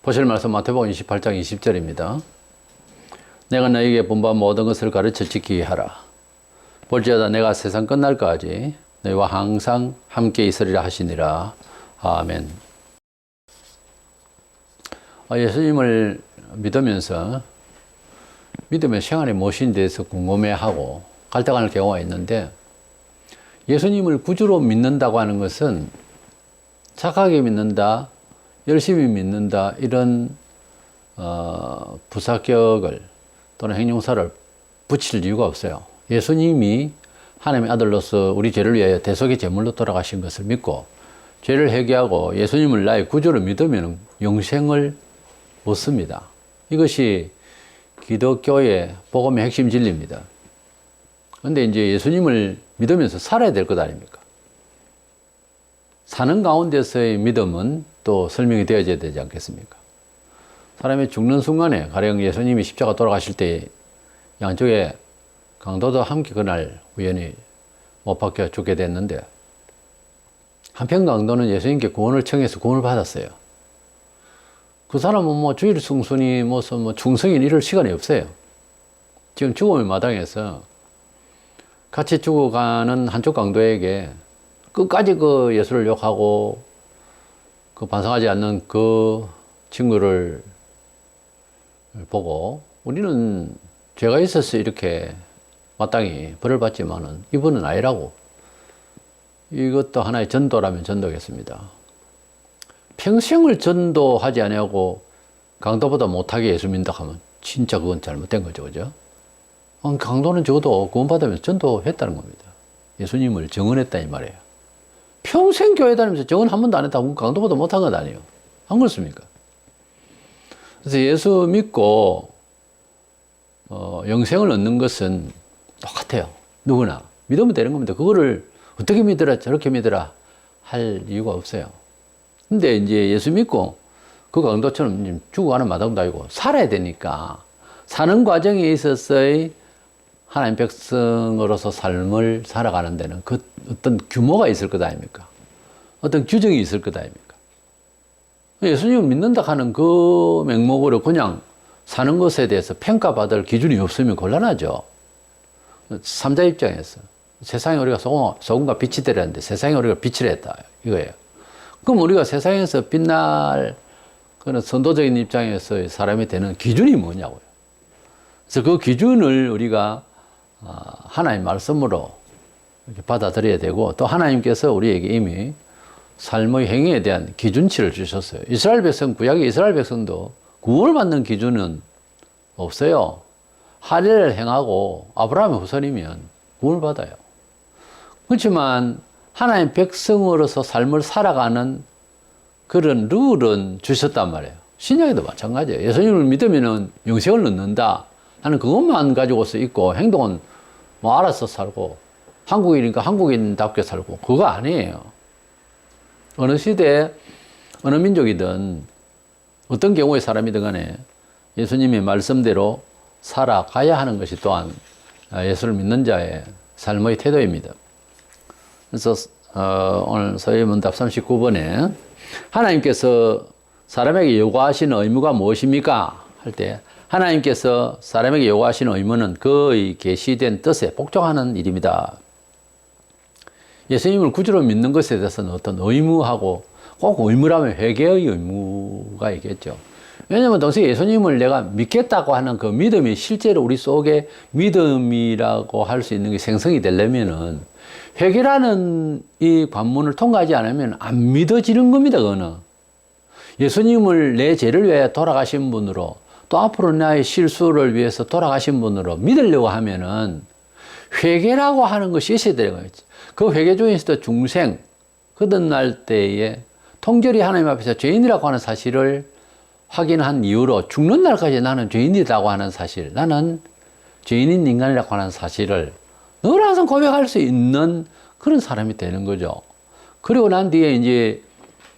보실 말씀 마태복음 28장 20절입니다. 내가 너에게 분부한 모든 것을 가르쳐 지키게 하라. 볼지어다 내가 세상 끝날까지 너희와 항상 함께 있으리라 하시니라. 아멘. 예수님을 믿으면서 믿음의 생활이 무엇인에 대해서 궁금해하고 갈등하는 경우가 있는데, 예수님을 구주로 믿는다고 하는 것은 착하게 믿는다, 열심히 믿는다, 이런 부사격을 또는 행용사를 붙일 이유가 없어요. 예수님이 하나님의 아들로서 우리 죄를 위하여 대속의 제물로 돌아가신 것을 믿고 죄를 회개하고 예수님을 나의 구주로 믿으면 영생을 얻습니다. 이것이 기독교의 복음의 핵심 진리입니다. 그런데 이제 예수님을 믿으면서 살아야 될 것 아닙니까? 사는 가운데서의 믿음은 또 설명이 되어져야 되지 않겠습니까? 사람이 죽는 순간에, 가령 예수님이 십자가 돌아가실 때 양쪽에 강도도 함께 그날 우연히 못 박혀 죽게 됐는데, 한편 강도는 예수님께 구원을 청해서 구원을 받았어요. 그 사람은 뭐 주일 성순이 무슨 뭐 충성인 이럴 시간이 없어요. 지금 죽음의 마당에서 같이 죽어가는 한쪽 강도에게 끝까지 그 예수를 욕하고 그 반성하지 않는 그 친구를 보고, 우리는 죄가 있어서 이렇게 마땅히 벌을 받지만은 이분은 아니라고. 이것도 하나의 전도라면 전도겠습니다. 평생을 전도하지 아니하고 강도보다 못하게 예수 믿는다 하면 진짜 그건 잘못된 거죠, 그죠? 강도는 적어도 구원받으면서 전도했다는 겁니다. 예수님을 증언했다 이 말이에요. 평생 교회 다니면서 증언 한 번도 안 했다고 강도보다 못한 건 아니에요. 안 그렇습니까? 그래서 예수 믿고 영생을 얻는 것은 똑같아요. 누구나 믿으면 되는 겁니다. 그거를 어떻게 믿으라 저렇게 믿으라 할 이유가 없어요. 근데 이제 예수 믿고 그 강도처럼 죽어가는 마당도 아니고 살아야 되니까, 사는 과정에 있어서의 하나님 백성으로서 삶을 살아가는 데는 그 어떤 규모가 있을 것 아닙니까? 어떤 규정이 있을 것 아닙니까? 예수님을 믿는다 하는 그 명목으로 그냥 사는 것에 대해서 평가받을 기준이 없으면 곤란하죠. 삼자 입장에서 세상에 우리가 소금과 빛이 되라는데 세상에 우리가 빛을 했다 이거예요. 그럼 우리가 세상에서 빛날 그런 선도적인 입장에서 사람이 되는 기준이 뭐냐고요. 그래서 그 기준을 우리가 하나님 말씀으로 이렇게 받아들여야 되고, 또 하나님께서 우리에게 이미 삶의 행위에 대한 기준치를 주셨어요. 이스라엘 백성, 구약의 이스라엘 백성도 구원을 받는 기준은 없어요. 할례를 행하고 아브라함의 후손이면 구원을 받아요. 그렇지만 하나님 백성으로서 삶을 살아가는 그런 룰은 주셨단 말이에요. 신약에도 마찬가지예요. 예수님을 믿으면 영생을 얻는다 하는 그것만 가지고서 있고, 행동은 뭐 알아서 살고, 한국인이니까 한국인답게 살고, 그거 아니에요. 어느 시대, 어느 민족이든 어떤 경우의 사람이든 간에 예수님의 말씀대로 살아가야 하는 것이 또한 예수를 믿는 자의 삶의 태도입니다. 그래서 오늘 서예문답 39번에 하나님께서 사람에게 요구하시는 의무가 무엇입니까? 할 때 하나님께서 사람에게 요구하시는 의무는 그의 계시된 뜻에 복종하는 일입니다. 예수님을 구주로 믿는 것에 대해서는 어떤 의무하고, 꼭 의무라면 회개의 의무가 있겠죠. 왜냐하면 동시에 예수님을 내가 믿겠다고 하는 그 믿음이 실제로 우리 속에 믿음이라고 할 수 있는 게 생성이 되려면은 회개라는 이 관문을 통과하지 않으면 안 믿어지는 겁니다, 그거는. 예수님을 내 죄를 위해 돌아가신 분으로, 또 앞으로 나의 실수를 위해서 돌아가신 분으로 믿으려고 하면은 회개라고 하는 것이 있어야 되는 거예요. 그 회개 중에서도 중생, 거듭날 때에 통절히 하나님 앞에서 죄인이라고 하는 사실을 확인한 이후로 죽는 날까지 나는 죄인이라고 하는 사실, 나는 죄인인 인간이라고 하는 사실을 늘 항상 고백할 수 있는 그런 사람이 되는 거죠. 그리고 난 뒤에 이제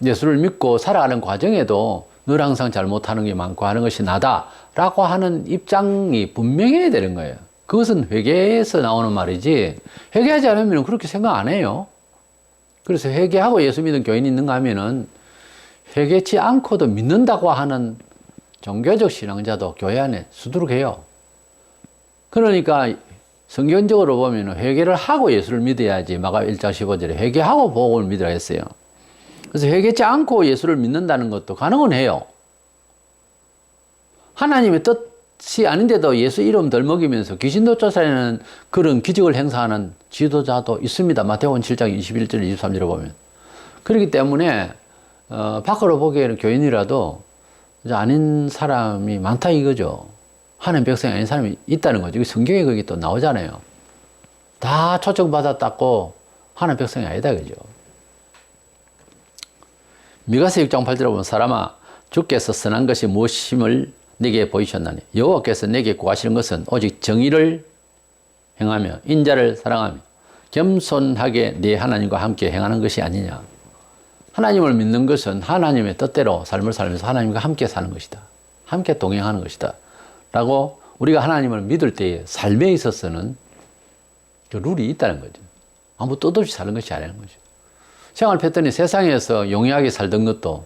예수를 믿고 살아가는 과정에도 늘 항상 잘못하는 게 많고 하는 것이 나다라고 하는 입장이 분명해야 되는 거예요. 그것은 회개에서 나오는 말이지, 회개하지 않으면 그렇게 생각 안 해요. 그래서 회개하고 예수 믿은 교인이 있는가 하면은 회개치 않고도 믿는다고 하는 종교적 신앙자도 교회 안에 수두룩해요. 그러니까 성경적으로 보면 회개를 하고 예수를 믿어야지. 마가 1장 15절에 회개하고 복음을 믿으라 했어요. 그래서 회개치 않고 예수를 믿는다는 것도 가능은 해요. 하나님의 뜻이 아닌데도 예수 이름 덜 먹이면서 귀신도 쫓아내는 그런 기적을 행사하는 지도자도 있습니다. 마태복음 7장 21절 23절을 보면. 그렇기 때문에 밖으로 보기에는 교인이라도 아닌 사람이 많다 이거죠. 하나님 백성이 아닌 사람이 있다는 거죠. 성경에 거기 또 나오잖아요. 다 초청받았다고 하나님 백성이 아니다 그죠. 미가서 6장 8절에 보면 사람아 주께서 선한 것이 무엇임을 내게 보이셨나니 여호와께서 내게 구하시는 것은 오직 정의를 행하며 인자를 사랑하며 겸손하게 네 하나님과 함께 행하는 것이 아니냐. 하나님을 믿는 것은 하나님의 뜻대로 삶을 살면서 하나님과 함께 사는 것이다. 함께 동행하는 것이다. 라고 우리가 하나님을 믿을 때에 삶에 있어서는 그 룰이 있다는 거죠. 아무 뜻 없이 사는 것이 아니라는 거죠. 생활 패턴이 세상에서 용이하게 살던 것도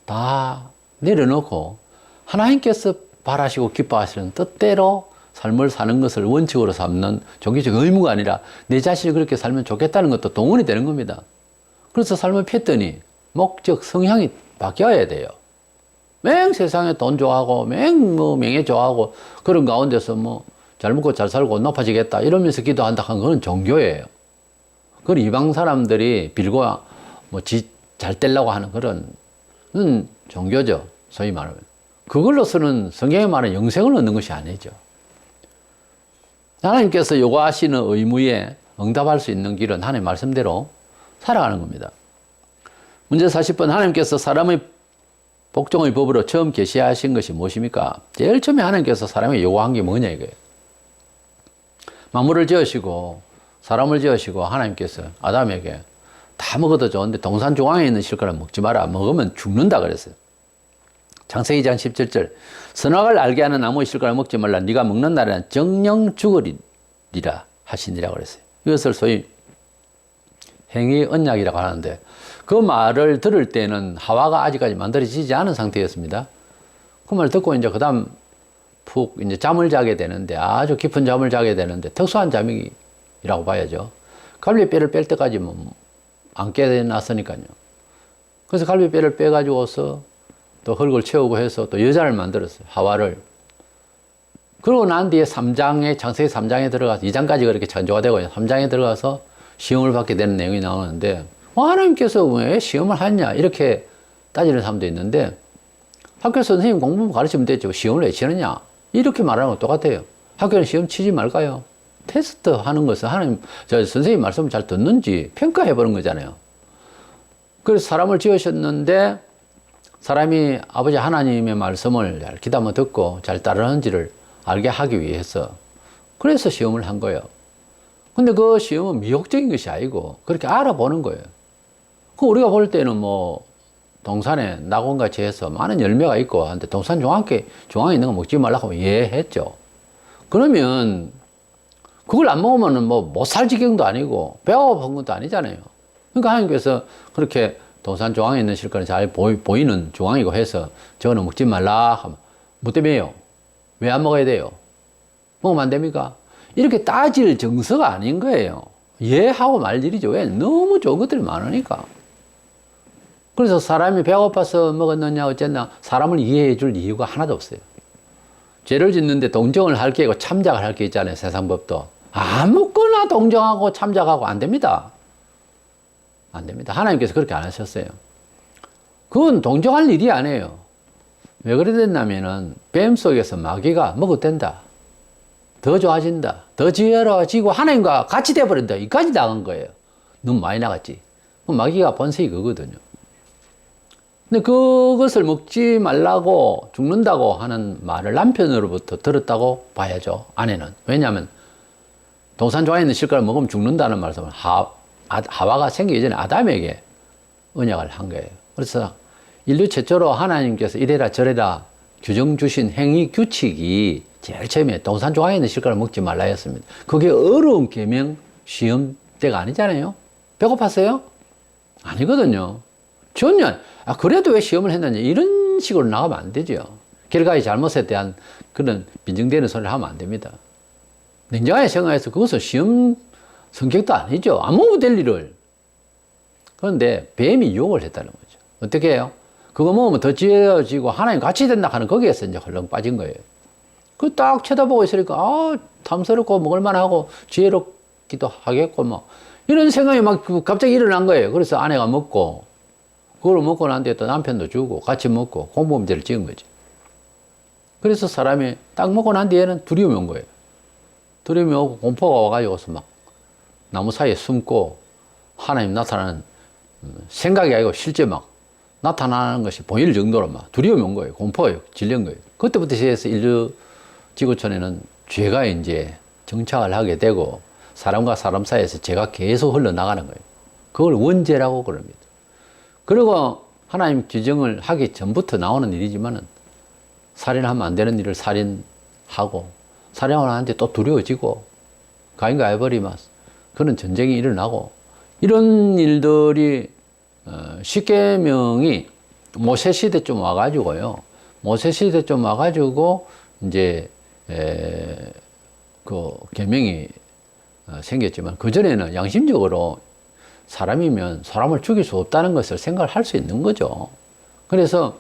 다 내려놓고 하나님께서 바라시고 기뻐하시는 뜻대로 삶을 사는 것을 원칙으로 삼는 종교적 의무가 아니라 내 자신이 그렇게 살면 좋겠다는 것도 동원이 되는 겁니다. 그래서 삶의 패턴이 목적, 성향이 바뀌어야 돼요. 맹 세상에 돈 좋아하고 맹 명예 좋아하고 그런 가운데서 잘 먹고 잘 살고 높아지겠다 이러면서 기도한다 한 건 종교예요. 그건 이방 사람들이 빌고 잘 되려고 하는 그런 종교죠. 소위 말하면. 그걸로서는 성경에 말하는 영생을 얻는 것이 아니죠. 하나님께서 요구하시는 의무에 응답할 수 있는 길은 하나님 말씀대로 살아가는 겁니다. 문제 40번 하나님께서 사람의 복종의 법으로 처음 계시하신 것이 무엇입니까? 제일 처음에 하나님께서 사람에게 요구한 게 뭐냐 이거예요. 만물을 지으시고 사람을 지으시고 하나님께서 아담에게 다 먹어도 좋은데 동산 중앙에 있는 실과를 먹지 마라. 먹으면 죽는다 그랬어요. 창세기 2장 17절 선악을 알게 하는 나무의 실과를 먹지 말라. 네가 먹는 날에는 정령 죽으리라 하시니라 그랬어요. 이것을 소위 행위 언약이라고 하는데 그 말을 들을 때는 하와가 아직까지 만들어지지 않은 상태였습니다. 그 말을 듣고 이제 그 다음 푹 이제 잠을 자게 되는데 아주 깊은 잠을 자게 되는데 특수한 잠이라고 봐야죠. 갈비뼈를 뺄 때까지 안 깨어났으니까요. 그래서 갈비뼈를 빼가지고서 또 흙을 채우고 해서 또 여자를 만들었어요. 하와를. 그러고 난 뒤에 3장에, 창세기 3장에 들어가서 2장까지 그렇게 창조가 되고 3장에 들어가서 시험을 받게 되는 내용이 나오는데 하나님께서 왜 시험을 하냐 이렇게 따지는 사람도 있는데 학교에서 선생님 공부 가르치면 되죠. 시험을 왜 치느냐 이렇게 말하는 거 똑같아요. 학교는 시험 치지 말까요? 테스트 하는 것은 하나님, 선생님 말씀을 잘 듣는지 평가해 보는 거잖아요. 그래서 사람을 지으셨는데 사람이 아버지 하나님의 말씀을 잘 귀담아 듣고 잘 따르는지를 알게 하기 위해서 그래서 시험을 한 거예요. 근데 그 시험은 미혹적인 것이 아니고 그렇게 알아보는 거예요. 그 우리가 볼 때는 동산에 낙원같이 해서 많은 열매가 있고 한데 동산 중앙에 있는 거 먹지 말라고 하면 했죠. 그러면 그걸 안 먹으면 못 살 지경도 아니고 배고픈 것도 아니잖아요. 그러니까 하나님께서 그렇게 동산 중앙에 있는 실과는 잘 보이는 중앙이고 해서 저거는 먹지 말라 하면 뭐 때문에요? 왜 안 먹어야 돼요? 먹으면 안 됩니까? 이렇게 따질 정서가 아닌 거예요. 하고 말 일이죠. 왜? 너무 좋은 것들이 많으니까. 그래서 사람이 배고파서 먹었느냐 어쨌나 사람을 이해해 줄 이유가 하나도 없어요. 죄를 짓는데 동정을 할 게 있고 참작을 할 게 있잖아요. 세상 법도. 아무거나 동정하고 참작하고 안 됩니다. 안 됩니다. 하나님께서 그렇게 안 하셨어요. 그건 동정할 일이 아니에요. 왜 그래 됐냐면은 뱀 속에서 마귀가 먹어도 된다. 더 좋아진다. 더 지혜로워지고 하나님과 같이 돼버린다. 이까지 나간 거예요. 너무 많이 나갔지. 마귀가 본색이 그거거든요. 근데 그것을 먹지 말라고 죽는다고 하는 말을 남편으로부터 들었다고 봐야죠. 아내는. 왜냐하면 동산 중앙에 있는 실과를 먹으면 죽는다는 말씀을 하와가 생기기 전에 아담에게 언약을 한 거예요. 그래서 인류 최초로 하나님께서 이래라 저래라 규정 주신 행위 규칙이 제일 처음에 동산 중앙에 있는 실과를 먹지 말라 했습니다. 그게 어려운 계명 시험 때가 아니잖아요. 배고팠어요? 아니거든요. 전혀, 그래도 왜 시험을 했느냐. 이런 식으로 나가면 안 되죠. 결과의 잘못에 대한 그런 빈정되는 소리를 하면 안 됩니다. 냉정하게 생각해서 그것은 시험 성격도 아니죠. 안 먹어도 될 일을. 그런데 뱀이 유혹을 했다는 거죠. 어떻게 해요? 그거 먹으면 더 지어지고 하나님 같이 된다 하는 거기에서 이제 헐렁 빠진 거예요. 그 딱 쳐다보고 있으니까, 탐스럽고 먹을만하고 지혜롭기도 하겠고, 뭐. 이런 생각이 막 갑자기 일어난 거예요. 그래서 아내가 먹고, 그걸 먹고 난 뒤에 또 남편도 주고, 같이 먹고, 공범죄를 지은 거지. 그래서 사람이 딱 먹고 난 뒤에는 두려움이 온 거예요. 두려움이 오고 공포가 와가지고서 막 나무 사이에 숨고 하나님 나타나는 생각이 아니고 실제 막 나타나는 것이 보일 정도로 막 두려움이 온 거예요. 공포가 질린 거예요. 그때부터 시작해서 인류 지구촌에는 죄가 이제 정착을 하게 되고 사람과 사람 사이에서 죄가 계속 흘러나가는 거예요. 그걸 원죄라고 그럽니다. 그리고 하나님 규정을 하기 전부터 나오는 일이지만은 살인하면 안 되는 일을 살인하고 살인하고 나한테 또 두려워지고 가인과 아벨이 막 그런 전쟁이 일어나고 이런 일들이 십계명이 모세 시대쯤 와가지고요. 모세 시대쯤 와가지고 이제 그 계명이 생겼지만 그 전에는 양심적으로 사람이면 사람을 죽일 수 없다는 것을 생각을 할 수 있는 거죠. 그래서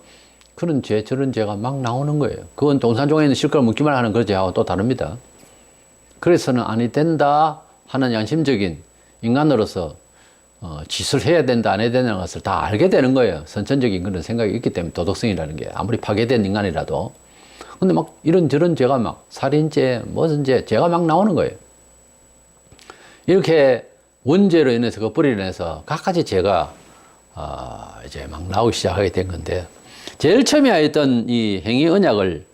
그런 죄, 저런 죄가 막 나오는 거예요. 그건 동산종에 있는 실과를 먹기만 하는 그 죄하고 또 다릅니다. 그래서는 아니 된다 하는 양심적인 인간으로서 짓을 해야 된다 안 해야 된다는 것을 다 알게 되는 거예요. 선천적인 그런 생각이 있기 때문에 도덕성이라는 게 아무리 파괴된 인간이라도. 근데 막 이런저런 죄가 막 살인죄, 무슨 죄가 막 나오는 거예요. 이렇게 원죄로 인해서 그 뿌리로 인해서 각가지 죄가 이제 막 나오기 시작하게 된 건데 제일 처음에 하였던 이 행위 언약을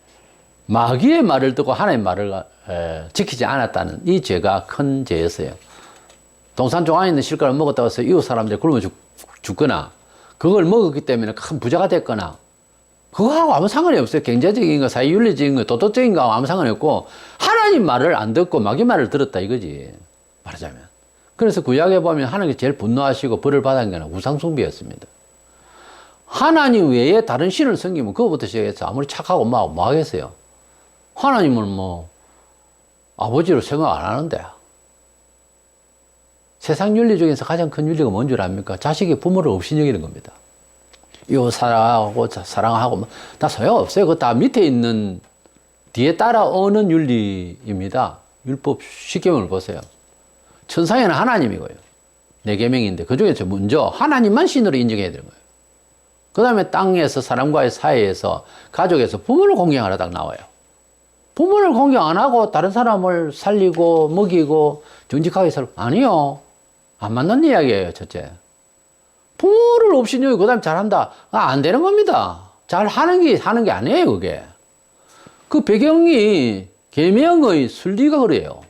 마귀의 말을 듣고 하나님의 말을 지키지 않았다는 이 죄가 큰 죄였어요. 동산종 안에 있는 실과를 먹었다고 해서 이웃 사람들이 굶어 죽거나 그걸 먹었기 때문에 큰 부자가 됐거나 그거하고 아무 상관이 없어요. 경제적인 거, 사회윤리적인 거, 도덕적인 거하고 아무 상관이 없고 하나님 말을 안 듣고 마귀 말을 들었다 이거지. 말하자면. 그래서 구약에 보면 하나님이 제일 분노하시고 벌을 받은 게 우상숭배였습니다. 하나님 외에 다른 신을 섬기면 그거부터 시작해서 아무리 착하고 뭐 하겠어요. 하나님은 뭐 아버지로 생각 안 하는데 세상 윤리 중에서 가장 큰 윤리가 뭔 줄 압니까? 자식이 부모를 없이 여기는 겁니다. 이웃 사랑하고 뭐 다 소용없어요. 그거 다 밑에 있는 뒤에 따라오는 윤리입니다. 율법 십계명을 보세요. 천상에는 하나님이고요. 네 계명인데 그 중에서 먼저 하나님만 신으로 인정해야 되는 거예요. 그 다음에 땅에서 사람과의 사이에서 가족에서 부모를 공경하라 딱 나와요. 부모를 공경 안 하고 다른 사람을 살리고 먹이고 정직하게 살고 아니요. 안 맞는 이야기예요. 첫째. 부모를 없이 여기 그 다음에 잘한다. 안 되는 겁니다. 잘 하는 게 아니에요. 그게. 그 배경이 계명의 순리가 그래요.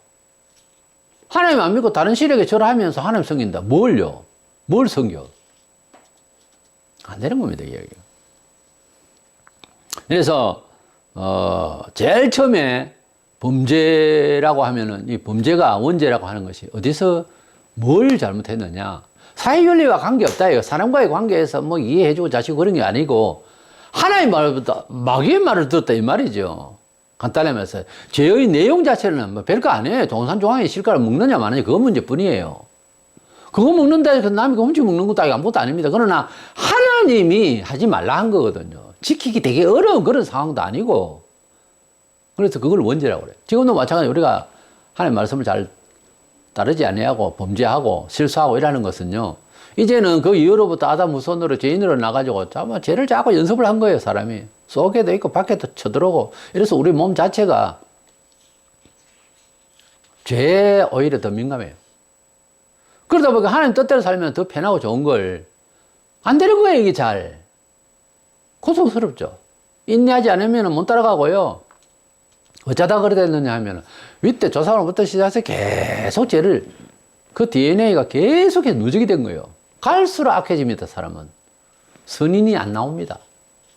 하나님 안 믿고 다른 신에게 절하면서 하나님 섬긴다. 뭘요? 뭘 섬겨? 안 되는 겁니다, 이 이야기가. 그래서, 제일 처음에 범죄라고 하면은, 이 범죄가 원죄라고 하는 것이 어디서 뭘 잘못했느냐. 사회윤리와 관계없다. 이거 사람과의 관계에서 뭐 이해해주고 자식 그런 게 아니고, 하나님 말보다 마귀의 말을 들었다. 이 말이죠. 간단히 말해서, 죄의 내용 자체는 뭐 별거 아니에요. 동산종항의 실과를 먹느냐 마느냐 그거 문제뿐이에요. 그거 먹는다 해서 남이 훔치 먹는 것도 아무것도 아닙니다. 그러나 하나님이 하지 말라 한 거거든요. 지키기 되게 어려운 그런 상황도 아니고. 그래서 그걸 원죄라고 그래요. 지금도 마찬가지로 우리가 하나님 말씀을 잘 따르지 아니하고 범죄하고 실수하고 이라는 것은요. 이제는 그 이후로부터 아담 후손으로 죄인으로 나가지고 죄를 자꾸 연습을 한 거예요. 사람이. 속에도 있고 밖에도 쳐들어오고. 이래서 우리 몸 자체가 죄에 오히려 더 민감해요. 그러다 보니까 하나님 뜻대로 살면 더 편하고 좋은 걸 안 되는 거예요, 이게 잘. 고통스럽죠. 인내하지 않으면 못 따라가고요. 어쩌다 그래 됐느냐 하면 윗대 조상으로부터 시작해서 계속 죄를 그 DNA가 계속해서 누적이 된 거예요. 갈수록 악해집니다, 사람은. 선인이 안 나옵니다.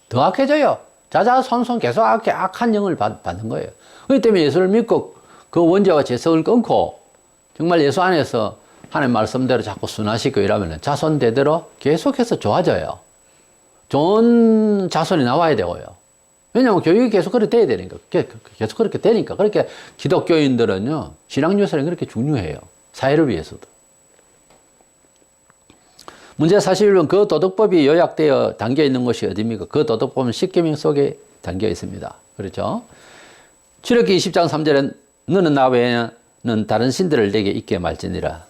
더 악해져요. 자자손손 계속 악한 영을 받는 거예요. 그렇기 때문에 예수를 믿고 그 원죄와 죄성을 끊고 정말 예수 안에서 하나님 말씀대로 자꾸 순화시키고 이러면 자손 대대로 계속해서 좋아져요. 좋은 자손이 나와야 되고요. 왜냐하면 교육이 계속 그렇게 돼야 되니까. 계속 그렇게 되니까. 그렇게 기독교인들은요, 신앙유산이 그렇게 중요해요. 사회를 위해서도. 문제 41번, 그 도덕법이 요약되어 담겨 있는 곳이 어디입니까? 그 도덕법은 십계명 속에 담겨 있습니다. 그렇죠? 출애굽기 20장 3절에 너는 나 외에는 다른 신들을 내게 있게 말지니라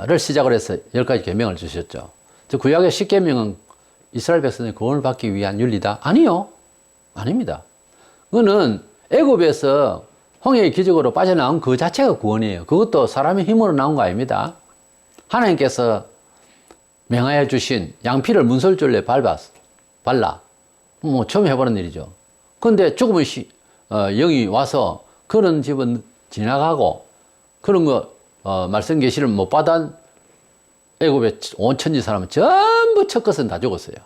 를 시작을 해서 10가지 계명을 주셨죠. 구약의 십계명은 이스라엘 백성이 구원을 받기 위한 윤리다? 아니요. 아닙니다. 그거는 애굽에서 홍해의 기적으로 빠져나온 그 자체가 구원이에요. 그것도 사람의 힘으로 나온 거 아닙니다. 하나님께서 명하여 주신 양피를 문설줄에 발라 처음 해보는 일이죠. 그런데 죽음의 영이 와서 그런 집은 지나가고 그런 거 말씀 계시를 못 받은 애굽의 온 천지 사람은 전부 첫 것은 다 죽었어요.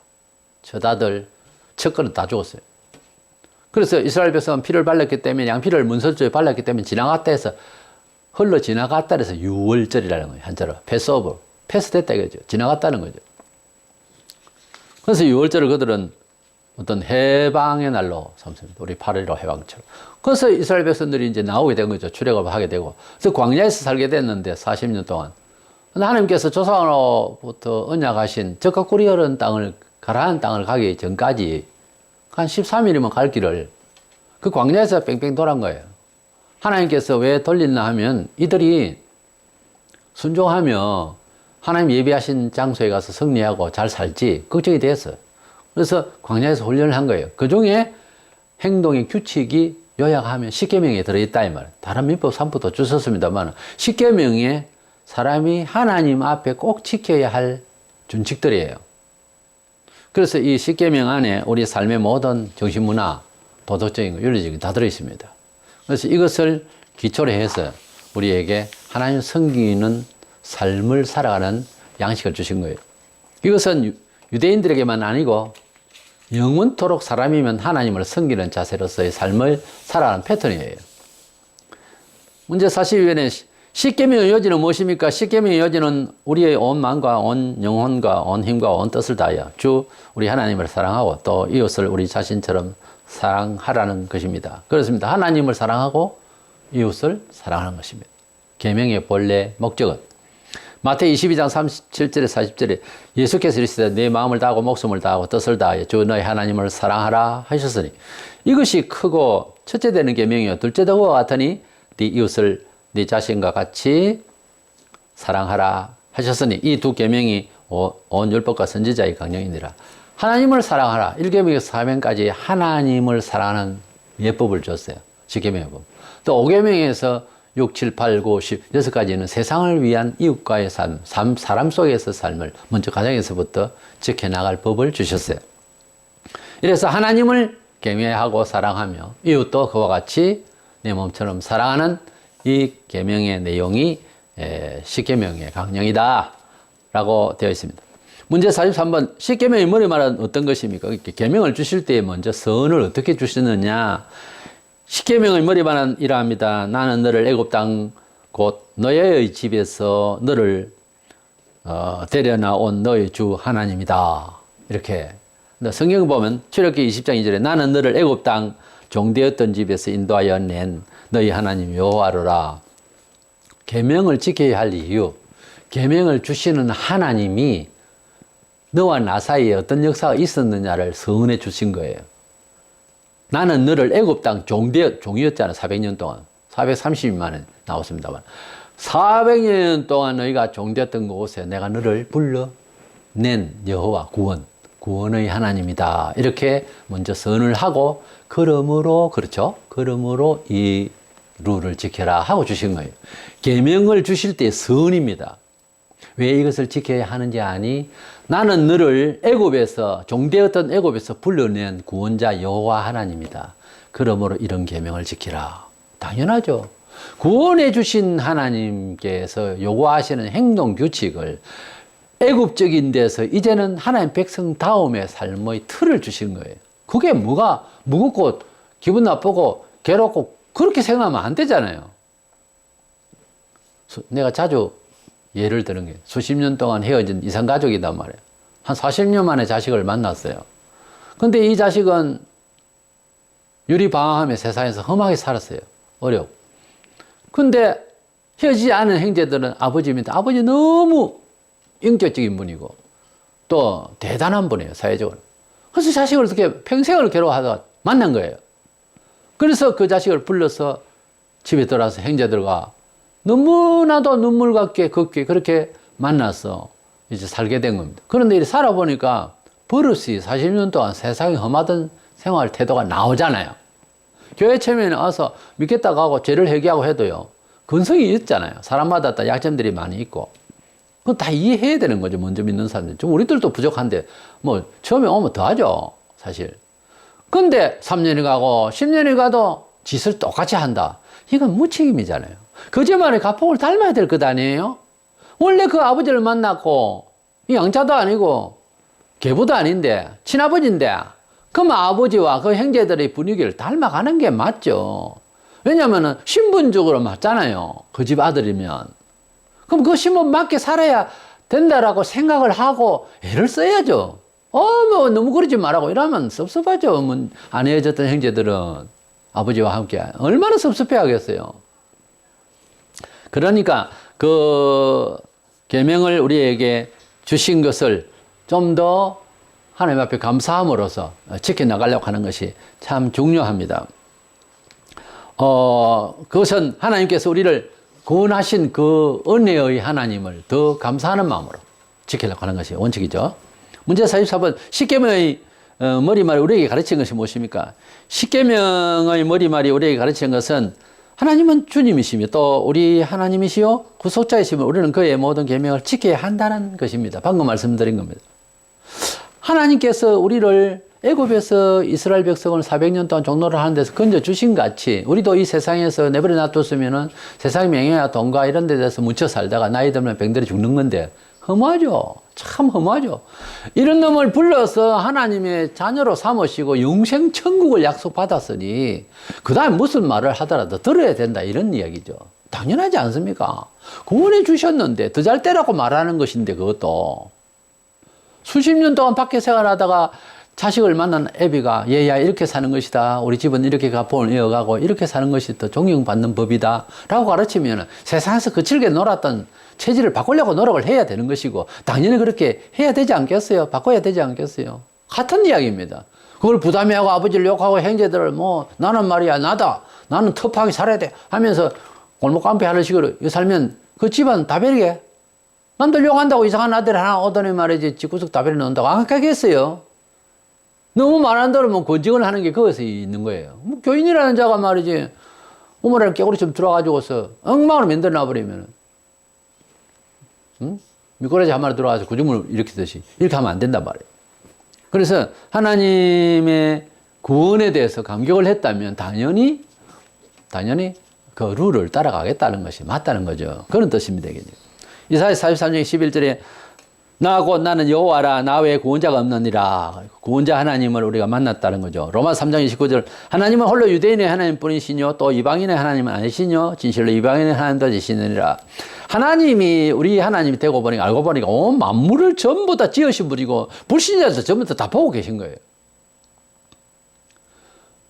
처다들 첫 것은 다 죽었어요. 그래서 이스라엘 백성은 피를 발랐기 때문에 양피를 문설주에 발랐기 때문에 지나갔다 해서 흘러 지나갔다 해서 유월절이라는 거예요. 한자로 패스오버, 패스됐다 이거죠. 지나갔다는 거죠. 그래서 유월절을 그들은 어떤 해방의 날로 삼습니다. 우리 8.15 해방처럼. 그래서 이스라엘 백성들이 이제 나오게 된 거죠. 출애굽을 하게 되고. 그래서 광야에서 살게 됐는데 40년 동안. 하나님께서 조상으로부터 언약하신 적과 꿀이 흐르는 땅을, 가라앉은 땅을 가기 전까지 한 13일이면 갈 길을 그 광야에서 뺑뺑 돌아온 거예요. 하나님께서 왜 돌렸나 하면 이들이 순종하며 하나님 예비하신 장소에 가서 승리하고 잘 살지 걱정이 됐어요. 그래서 광야에서 훈련을 한 거예요. 그 중에 행동의 규칙이 요약하면 십계명에 들어있다 이 말이에요. 다른 민법 3부도 주셨습니다만 십계명에 사람이 하나님 앞에 꼭 지켜야 할 준칙들이에요. 그래서 이 십계명 안에 우리 삶의 모든 정신문화, 도덕적인 거, 윤리적인 거 다 들어있습니다. 그래서 이것을 기초로 해서 우리에게 하나님 섬기는 삶을 살아가는 양식을 주신 거예요. 이것은 유대인들에게만 아니고 영원토록 사람이면 하나님을 섬기는 자세로서의 삶을 살아가는 패턴이에요. 문제 42번에 십계명의 요지는 무엇입니까? 십계명의 요지는 우리의 온 마음과 온 영혼과 온 힘과 온 뜻을 다하여 주 우리 하나님을 사랑하고 또 이웃을 우리 자신처럼 사랑하라는 것입니다. 그렇습니다. 하나님을 사랑하고 이웃을 사랑하는 것입니다. 계명의 본래 목적은 마태복음 22장 37절에 40절에 예수께서 이르시되 내 마음을 다하고 목숨을 다하고 뜻을 다하여 주 너희 하나님을 사랑하라 하셨으니 이것이 크고 첫째 되는 계명이요 둘째도 그와 같으니 네 이웃을 네 자신과 같이 사랑하라 하셨으니 이 두 계명이 온 율법과 선지자의 강령이니라. 하나님을 사랑하라. 1계명에서 4계명까지 하나님을 사랑하는 예법을 줬어요. 10계명의 법. 또 5계명에서 6, 7, 8, 9, 10, 6가지는 세상을 위한 이웃과의 삶, 사람 속에서 삶을 먼저 가정에서부터 지켜나갈 법을 주셨어요. 이래서 하나님을 경외하고 사랑하며 이웃도 그와 같이 내 몸처럼 사랑하는 이 계명의 내용이 10계명의 강령이다 라고 되어 있습니다. 문제 43번 십계명의 머리말은 어떤 것입니까? 계명을 주실 때 먼저 선을 어떻게 주시느냐. 십계명의 머리말은 이러합니다. 나는 너를 애굽 땅 곧 너의 집에서 너를 데려나온 너의 주 하나님이다. 이렇게 성경 보면 출애굽기 20장 2절에 나는 너를 애굽 땅 종되었던 집에서 인도하여 낸 너희 하나님 여호와로라. 계명을 지켜야 할 이유, 계명을 주시는 하나님이 너와 나 사이에 어떤 역사가 있었느냐를 선해 주신 거예요. 나는 너를 애굽 땅 종이었잖아. 400년 동안. 430만에 나왔습니다만 400년 동안 너희가 종되었던 곳에 내가 너를 불러낸 여호와 구원의 하나님이다. 이렇게 먼저 선을 하고 그러므로 이 룰을 지켜라 하고 주신 거예요. 계명을 주실 때 선입니다. 왜 이것을 지켜야 하는지 아니? 나는 너를 애굽에서 종되었던 애굽에서 불러낸 구원자 여호와 하나님이다. 그러므로 이런 계명을 지키라. 당연하죠. 구원해 주신 하나님께서 요구하시는 행동 규칙을 애굽적인 데서 이제는 하나님 백성다움의 삶의 틀을 주신 거예요. 그게 뭐가 무겁고 기분 나쁘고 괴롭고 그렇게 생각하면 안 되잖아요. 내가 자주 예를 드는 게 수십 년 동안 헤어진 이산가족이단 말이에요. 한 40년 만에 자식을 만났어요. 근데 이 자식은 유리방황하며 세상에서 험하게 살았어요. 어렵고. 근데 헤어지지 않은 형제들은 아버지입니다. 아버지 너무 인격적인 분이고 또 대단한 분이에요, 사회적으로. 그래서 자식을 어떻게 평생을 괴로워하다가 만난 거예요. 그래서 그 자식을 불러서 집에 들어와서 형제들과 너무나도 눈물겹게 걷게 그렇게 만나서 이제 살게 된 겁니다. 그런데 이렇게 살아보니까 버릇이 40년 동안 세상에 험하던 생활 태도가 나오잖아요. 교회 처음에는 와서 믿겠다고 하고 죄를 회개하고 해도요, 근성이 있잖아요. 사람마다 다 약점들이 많이 있고. 그건 다 이해해야 되는 거죠. 먼저 믿는 사람들. 좀 우리들도 부족한데, 뭐, 처음에 오면 더 하죠. 사실. 근데 3년이 가고 10년이 가도 짓을 똑같이 한다. 이건 무책임이잖아요. 거짓말에 가폭을 닮아야 될 것 아니에요? 원래 그 아버지를 만났고, 이 양자도 아니고, 계부도 아닌데, 친아버지인데, 그럼 아버지와 그 형제들의 분위기를 닮아가는 게 맞죠. 왜냐면은 신분적으로 맞잖아요. 그 집 아들이면. 그럼 그 신분 맞게 살아야 된다라고 생각을 하고 애를 써야죠. 뭐 너무 그러지 말라고 이러면 섭섭하죠. 뭐 안 헤어졌던 형제들은 아버지와 함께 얼마나 섭섭해 하겠어요. 그러니까 그 계명을 우리에게 주신 것을 좀 더 하나님 앞에 감사함으로써 지켜나가려고 하는 것이 참 중요합니다. 그것은 하나님께서 우리를 구원하신 그 은혜의 하나님을 더 감사하는 마음으로 지키려고 하는 것이 원칙이죠. 문제 44번, 십계명의 머리말이 우리에게 가르친 것이 무엇입니까? 십계명의 머리말이 우리에게 가르친 것은 하나님은 주님이시며 또 우리 하나님이시요 구속자이시며 우리는 그의 모든 계명을 지켜야 한다는 것입니다. 방금 말씀드린 겁니다. 하나님께서 우리를 애굽에서 이스라엘 백성을 400년 동안 종노를 하는 데서 건져주신 같이 우리도 이 세상에서 내버려 놔뒀으면은 세상의 명예와 돈과 이런 데 대해서 묻혀 살다가 나이 들면 병들어 죽는 건데 허무하죠. 참 허무하죠. 이런 놈을 불러서 하나님의 자녀로 삼으시고 영생 천국을 약속받았으니 그 다음에 무슨 말을 하더라도 들어야 된다 이런 이야기죠. 당연하지 않습니까? 구원해 주셨는데 더 잘 때라고 말하는 것인데 그것도 수십 년 동안 밖에 생활하다가 자식을 만난 애비가 얘야 이렇게 사는 것이다. 우리 집은 이렇게 가포를 이어가고 이렇게 사는 것이 더 존경받는 법이다. 라고 가르치면 세상에서 거칠게 놀았던 체질을 바꾸려고 노력을 해야 되는 것이고 당연히 그렇게 해야 되지 않겠어요? 바꿔야 되지 않겠어요? 같은 이야기입니다. 그걸 부담해하고 아버지를 욕하고 형제들을 뭐 나는 말이야 나다. 나는 터프하게 살아야 돼. 하면서 골목 깡패 하는 식으로 살면 그 집안 다 베리게. 남들 욕한다고 이상한 아들 하나 오더니 말이지 집구석 다 베려 놓는다고 안 하겠어요? 너무 말안 들으면 권징을 하는 게 거기서 있는 거예요. 뭐 교인이라는 자가 말이지 우물에 깨구리 좀 들어가지고서 엉망으로 만들어 놔버리면 미꾸라지 한 마리 들어가서 구조물 일으키듯이 이렇게 하면 안 된단 말이에요. 그래서 하나님의 구원에 대해서 감격을 했다면 당연히 그 룰을 따라가겠다는 것이 맞다는 거죠. 그런 뜻입니다. 이사야 43장 11절에 나 곧 나는 여호와라 나 외에 구원자가 없느니라. 구원자 하나님을 우리가 만났다는 거죠. 로마 3장 29절 하나님은 홀로 유대인의 하나님뿐이시뇨 또 이방인의 하나님은 아니시뇨 진실로 이방인의 하나님도 되시느니라. 하나님이 우리 하나님이 되고 보니까 알고 보니까 온 만물을 전부 다 지으신 분이고 불신자들 전부 다 보고 계신 거예요.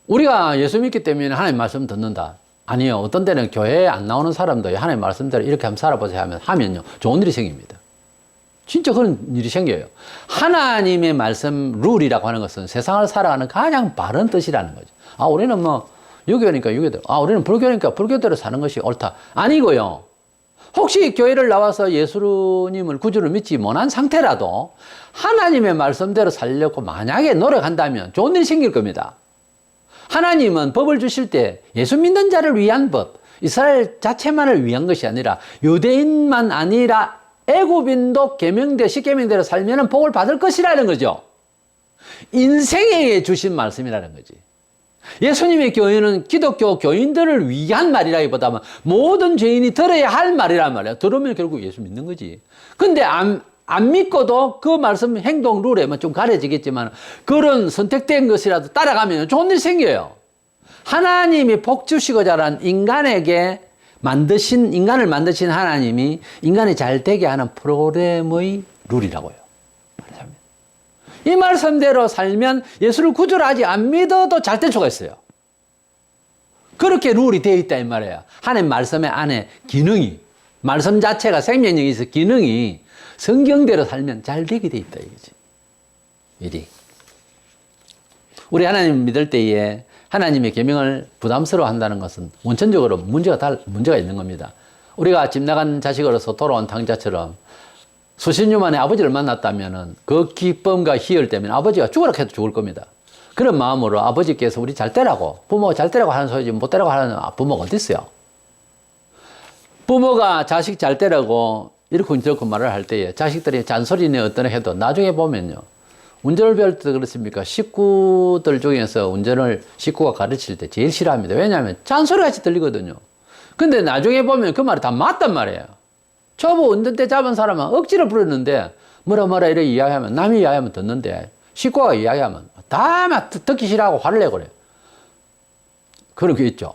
우리가 예수 믿기 때문에 하나님 말씀 듣는다. 아니요. 어떤 때는 교회에 안 나오는 사람도 하나님 말씀대로 이렇게 한번 살아보세요 하면요. 좋은 일이 생깁니다. 진짜 그런 일이 생겨요. 하나님의 말씀 룰이라고 하는 것은 세상을 살아가는 가장 바른 뜻이라는 거죠. 우리는 뭐 유교니까 유교대로, 우리는 불교니까 불교대로 사는 것이 옳다. 아니고요. 혹시 교회를 나와서 예수님을 구주를 믿지 못한 상태라도 하나님의 말씀대로 살려고 만약에 노력한다면 좋은 일이 생길 겁니다. 하나님은 법을 주실 때 예수 믿는 자를 위한 법, 이스라엘 자체만을 위한 것이 아니라 유대인만 아니라 애굽인도 계명대 십계명대로 살면은 복을 받을 것이라는 거죠. 인생에 주신 말씀이라는 거지. 예수님의 교회는 기독교 교인들을 위한 말이라기보다는 모든 죄인이 들어야 할 말이란 말이야. 들으면 결국 예수 믿는 거지. 근데 안 믿고도 그 말씀 행동 룰에만 좀 가려지겠지만 그런 선택된 것이라도 따라가면 좋은 일이 생겨요. 하나님이 복 주시고자 한 인간에게 인간을 만드신 하나님이 인간이 잘 되게 하는 프로그램의 룰이라고요. 이 말씀대로 살면 예수를 구주로 하지 안 믿어도 잘 될 수가 있어요. 그렇게 룰이 되어 있다 이 말이에요. 하나님 말씀의 안에 기능이, 말씀 자체가 생명력이 있어 기능이 성경대로 살면 잘 되게 되어 있다 이거지. 일이. 우리 하나님 믿을 때에 하나님의 계명을 부담스러워 한다는 것은 원천적으로 문제가 있는 겁니다. 우리가 집 나간 자식으로서 돌아온 당자처럼 수십 년 만에 아버지를 만났다면은 그 기쁨과 희열 때문에 아버지가 죽으라 해도 죽을 겁니다. 그런 마음으로 아버지께서 우리 잘 되라고, 부모가 잘 되라고 하는 소리지 못 되라고 하는 부모가 어디 있어요? 부모가 자식 잘 되라고 이렇게 저렇게 말을 할 때에 자식들이 잔소리네 어떤 해도 나중에 보면요. 운전을 배울 때도 그렇습니까? 식구들 중에서 운전을 식구가 가르칠 때 제일 싫어합니다. 왜냐하면 잔소리 같이 들리거든요. 근데 나중에 보면 그 말이 다 맞단 말이에요. 초보 운전대 잡은 사람은 억지로 부르는데 뭐라 이렇게 이야기하면 남이 이야기하면 듣는데 식구가 이야기하면 다 듣기 싫어하고 화를 내고 그래요. 그런 게 있죠.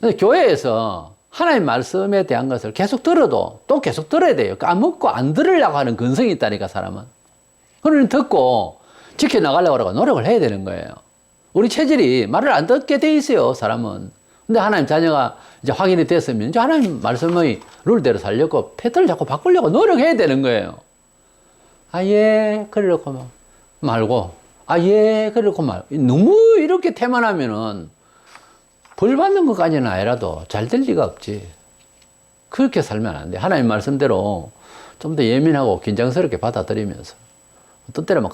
근데 교회에서 하나님 말씀에 대한 것을 계속 들어도 또 계속 들어야 돼요. 까먹고 안 들으려고 하는 근성이 있다니까 사람은. 그러니 듣고 지켜나가려고 노력을 해야 되는 거예요. 우리 체질이 말을 안 듣게 돼 있어요 사람은. 근데 하나님 자녀가 이제 확인이 됐으면 이제 하나님 말씀의 룰대로 살려고 패턴을 자꾸 바꾸려고 노력해야 되는 거예요. 아, 예, 그러려고 말고, 아, 예, 그러려고 말고. 너무 이렇게 태만하면은 벌 받는 것까지는 아니라도 잘 될 리가 없지. 그렇게 살면 안 돼. 하나님 말씀대로 좀 더 예민하고 긴장스럽게 받아들이면서 어떤 때는 막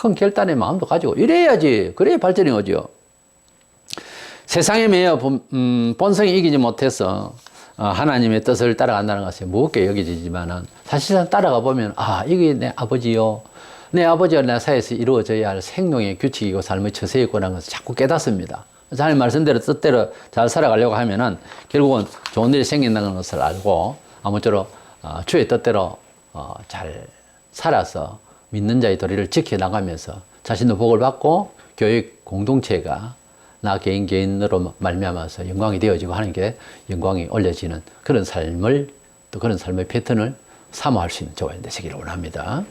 큰 결단의 마음도 가지고 이래야지. 그래야 발전이 오죠. 세상에 매여 본성이 이기지 못해서 하나님의 뜻을 따라간다는 것이 무겁게 여겨지지만은 사실상 따라가 보면 아 이게 내 아버지요, 내 아버지와 내 사이에서 이루어져야 할 생명의 규칙이고 삶의 처세이고라는 것을 자꾸 깨닫습니다. 하나님 말씀대로 뜻대로 잘 살아가려고 하면은 결국은 좋은 일이 생긴다는 것을 알고 아무쪼록 주의 뜻대로 잘 살아서 믿는 자의 도리를 지켜나가면서 자신도 복을 받고 교회 공동체가 나 개인으로 말미암아서 영광이 되어지고 하는 게 영광이 올려지는 그런 삶을 또 그런 삶의 패턴을 사모할 수 있는 저와 되시기를 원합니다.